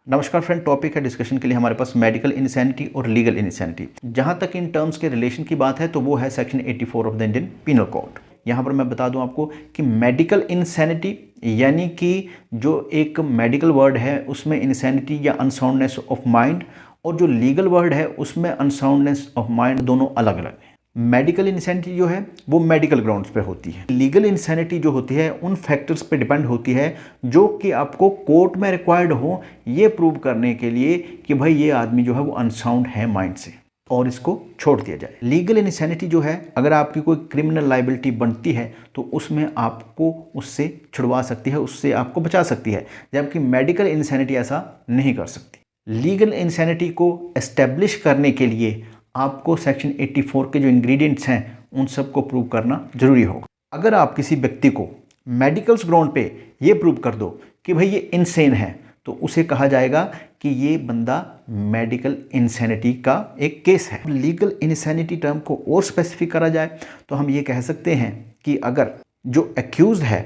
नमस्कार friend, topic है discussion के लिए हमारे पास मेडिकल इनसैनिटी और लीगल इनसैनिटी। जहां तक इन टर्म्स के रिलेशन की बात है तो वो है section 84 of the Indian penal code. यहां पर मैं बता दूं आपको कि मेडिकल इनसैनिटी यानी कि जो एक मेडिकल वर्ड है उसमें इनसैनिटी या अनसाउंडनेस ऑफ माइंड, और जो लीगल वर्ड है उसमें अनसाउंडनेस ऑफ माइंड, दोनों अलग अलग हैं। मेडिकल इनसैनिटी जो है वो मेडिकल ग्राउंड्स पे होती है। लीगल इनसैनिटी जो होती है उन फैक्टर्स पे डिपेंड होती है जो कि आपको कोर्ट में रिक्वायर्ड हो ये प्रूव करने के लिए कि भाई ये आदमी जो है वो अनसाउंड है माइंड से और इसको छोड़ दिया जाए। लीगल इनसैनिटी जो है अगर आपकी कोई क्रिमिनल लाइबिलिटी बनती है तो उसमें आपको उससे छुड़वा सकती है, उससे आपको बचा सकती है, जबकि मेडिकल इनसैनिटी ऐसा नहीं कर सकती। लीगल इनसैनिटी को एस्टेब्लिश करने के लिए आपको सेक्शन 84 के जो इंग्रेडिएंट्स हैं उन सबको प्रूव करना जरूरी होगा। अगर आप किसी व्यक्ति को मेडिकल्स ग्राउंड पे ये प्रूव कर दो कि भाई ये इनसेन है तो उसे कहा जाएगा कि ये बंदा मेडिकल इनसैनिटी का एक केस है। लीगल इनसैनिटी टर्म को और स्पेसिफिक करा जाए तो हम ये कह सकते हैं कि अगर जो एक्यूज्ड है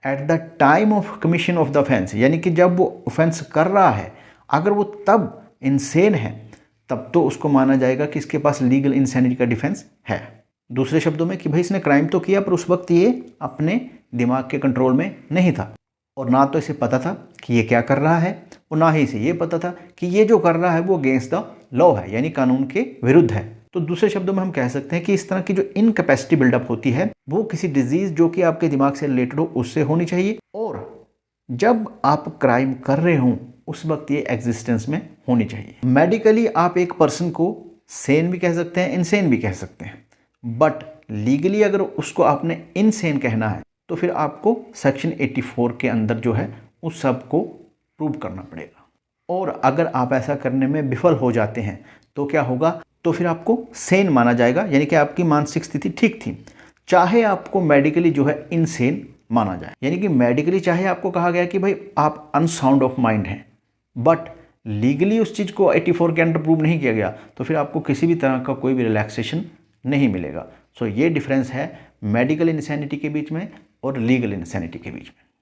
at the time of commission of the offence, यानी कि जब वो ऑफेंस कर रहा है, अगर वो तब इनसेन है तब तो उसको माना जाएगा कि इसके पास लीगल इनसैनिटी का डिफेंस है। दूसरे शब्दों में कि भाई इसने क्राइम तो किया पर उस वक्त ये अपने दिमाग के कंट्रोल में नहीं था और ना तो इसे पता था कि ये क्या कर रहा है और ना ही इसे ये पता था कि ये जो कर रहा है वो अगेंस्ट द लॉ है, यानी कानून के विरुद्ध है। तो दूसरे शब्दों में हम कह सकते हैं कि इस तरह की जो इनकैपेसिटी बिल्डअप होती है वो किसी डिजीज जो कि आपके दिमाग से रिलेटेड हो उससे होनी चाहिए, और जब आप क्राइम कर रहे हों उस वक्त ये एग्जिस्टेंस में होनी चाहिए। मेडिकली आप एक पर्सन को सेन भी कह सकते हैं, इनसेन भी कह सकते हैं, बट लीगली अगर उसको आपने इनसेन कहना है तो फिर आपको सेक्शन 84 के अंदर जो है उस सब को प्रूव करना पड़ेगा। और अगर आप ऐसा करने में विफल हो जाते हैं तो क्या होगा, तो फिर आपको सेन माना जाएगा, यानी कि आपकी मानसिक स्थिति ठीक थी, चाहे आपको मेडिकली जो है इनसेन माना जाए। यानी कि मेडिकली चाहे आपको कहा गया कि भाई आप अनसाउंड ऑफ माइंड हैं, बट लीगली उस चीज़ को 84 के अंडर प्रूव नहीं किया गया तो फिर आपको किसी भी तरह का कोई भी रिलैक्सेशन नहीं मिलेगा। सो ये डिफरेंस है मेडिकल इनसैनिटी के बीच में और लीगल इनसैनिटी के बीच में।